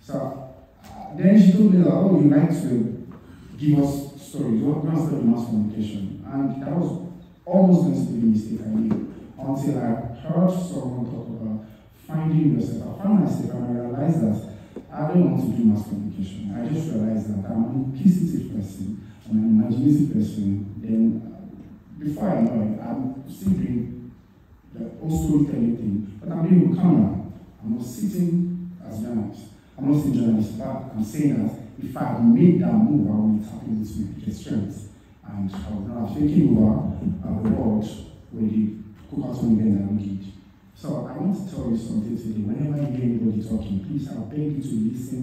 So, then she told me that, oh, you like to give us stories, you want to study mass communication. And that was almost going to be a mistake I made, until I heard someone talk about finding yourself. I found myself and I realized that I don't want to do mass communication. I just realized that I'm an inquisitive person, I'm an imaginative person. Then before I know it, I'm still doing the old storytelling thing, but I'm doing with camera. I'm not sitting as journalist. I'm not saying journalist, but I'm saying that if I had made that move, I would be tapping into my biggest strengths. And I would not have taken over the world where the Coca-Cola event that we did. So I want to tell you something today. Whenever you hear anybody talking, please, I beg you to listen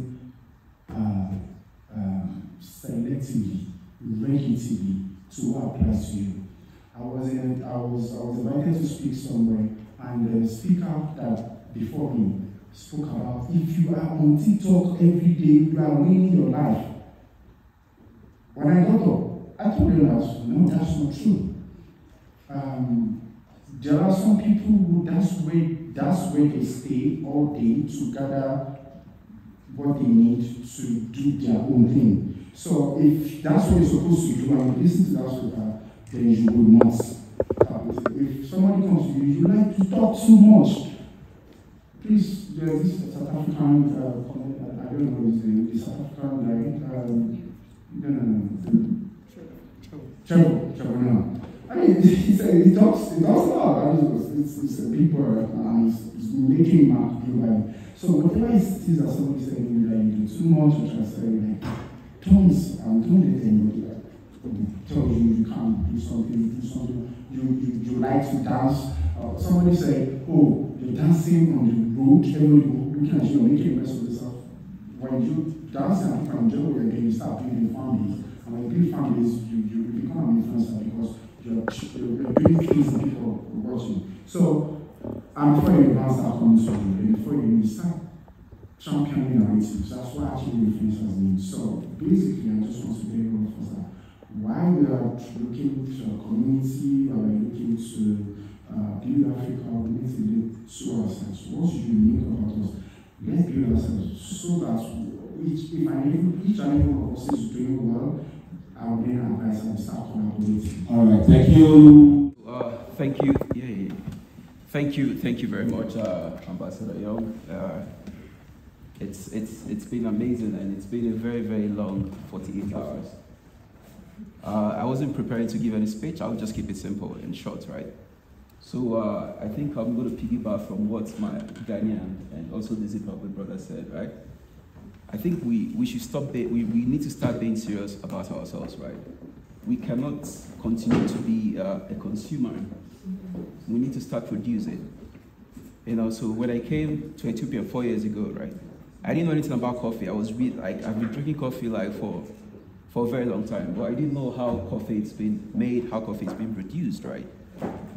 selectively, regulatively to what applies to you. I was invited to speak somewhere, and the speaker that before me spoke about if you are on TikTok every day, you are winning your life. When I got up, I told them that no, that's not true. There are some people who that's where they stay all day to gather what they need to do their own thing. So if that's what you're supposed to do and you listen to that speaker, then you will not. If somebody comes to you, you like to talk too much. Please, there's this South African, I don't know his name, the South African guy, Trevor. I mean, he talks a lot. It's a big word, and he's making mark globally. So whatever it is that somebody said, like you do too much, or try to say, like, don't let anybody tell you can't do something. You like to dance. Somebody said, oh, you're dancing on the road, everybody looking at you, making a mess of yourself. When you dance and people enjoy it, then you start building families. And when you build families, you become an influencer because you're doing things that people are watching. So, before you advance that comes to you, and before you start championing narratives, that's what actually influencers need. So, basically, I just want to tell you all that while we are looking to a community, while we're looking to build Africa, we need to look to ourselves. What's unique about us? Let's build ourselves so that each and every one of us is doing well. I'll be an advice and start collaborating. All right, thank you. Thank you. Yeah. Thank you very much, Ambassador Young. It's been amazing, and it's been a very, very long 48 hours. I wasn't preparing to give any speech. I'll just keep it simple and short, right? So I think I'm going to piggyback from what my Ghanaian and also the Zimbabwe brother said, right? I think we should stop we need to start being serious about ourselves, right? We cannot continue to be a consumer. We need to start producing. You know, so when I came to Ethiopia 4 years ago, right, I didn't know anything about coffee. I've been drinking coffee for a very long time, but I didn't know how coffee is being made, how coffee is being produced, right?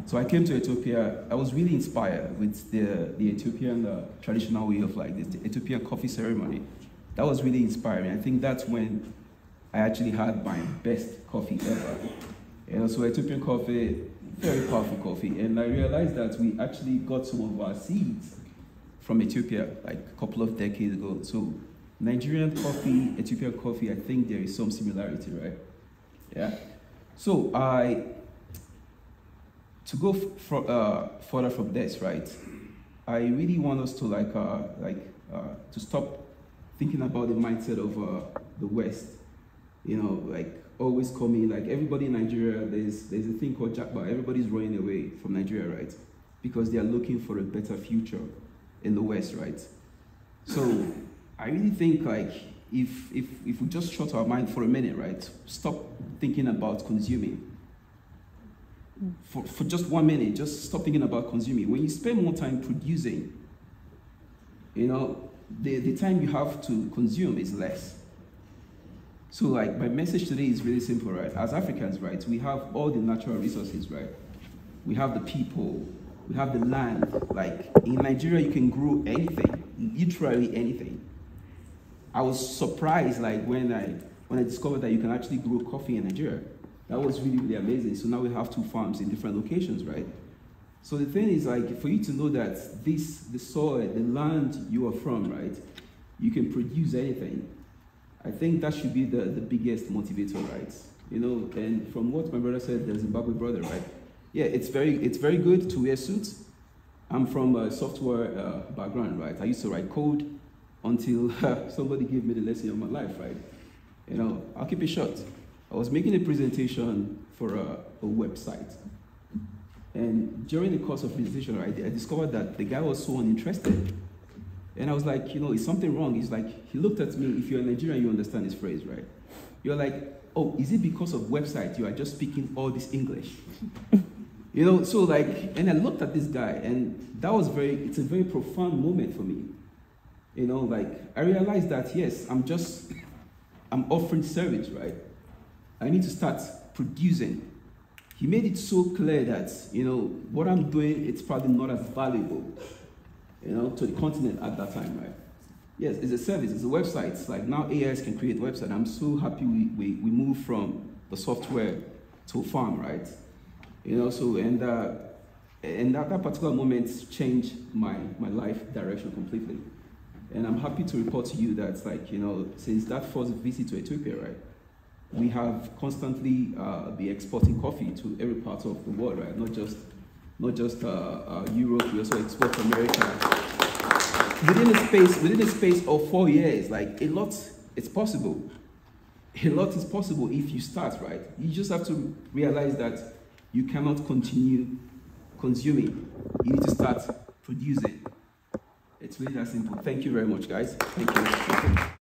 So I came to Ethiopia. I was really inspired with the Ethiopian traditional way of like the Ethiopian coffee ceremony. That was really inspiring. I think that's when I actually had my best coffee ever. You know, so Ethiopian coffee, very powerful coffee. And I realized that we actually got some of our seeds from Ethiopia like a couple of decades ago. So Nigerian coffee, Ethiopian coffee, I think there is some similarity, right? Yeah. So to go further from this, right? I really want us to to stop thinking about the mindset of the West, you know, like always coming, like everybody in Nigeria, there's a thing called Jackpot. Everybody's running away from Nigeria, right? Because they are looking for a better future in the West, right? So I really think like if we just shut our mind for a minute, right? Stop thinking about consuming. For just 1 minute, just stop thinking about consuming. When you spend more time producing, you know, the time you have to consume is less. So like my message today is really simple, right? As Africans, right, we have all the natural resources, right? We have the people, we have the land. Like in Nigeria, you can grow anything, literally anything. I was surprised like when I discovered that you can actually grow coffee in Nigeria. That was really, really amazing. So now we have 2 farms in different locations, right? So the thing is like, for you to know that the soil, the land you are from, right, you can produce anything. I think that should be the biggest motivator, right? You know, and from what my brother said, the Zimbabwe brother, right? Yeah, it's very good to wear suits. I'm from a software background, right? I used to write code. until somebody gave me the lesson of my life, right? You know, I'll keep it short. I was making a presentation for a website. And during the course of presentation, right, I discovered that the guy was so uninterested. And I was like, you know, is something wrong? He's like, he looked at me. If you're a Nigerian, you understand this phrase, right? You're like, oh, is it because of website you are just speaking all this English? You know, so like, and I looked at this guy, and that was it's a very profound moment for me. You know, like, I realized that, yes, I'm offering service, right? I need to start producing. He made it so clear that, you know, what I'm doing, it's probably not as valuable, you know, to the continent at that time, right? Yes, it's a service, it's a website. It's like now AIs can create website. I'm so happy we moved from the software to farm, right? You know, so, and that particular moment changed my life direction completely. And I'm happy to report to you that, like, you know, since that first visit to Ethiopia, right, we have constantly been exporting coffee to every part of the world, right? Not just Europe, we also export to America. Within a space of 4 years, like, a lot is possible. A lot is possible if you start, right? You just have to realize that you cannot continue consuming. You need to start producing. It's really that simple. Thank you very much, guys. Thank you.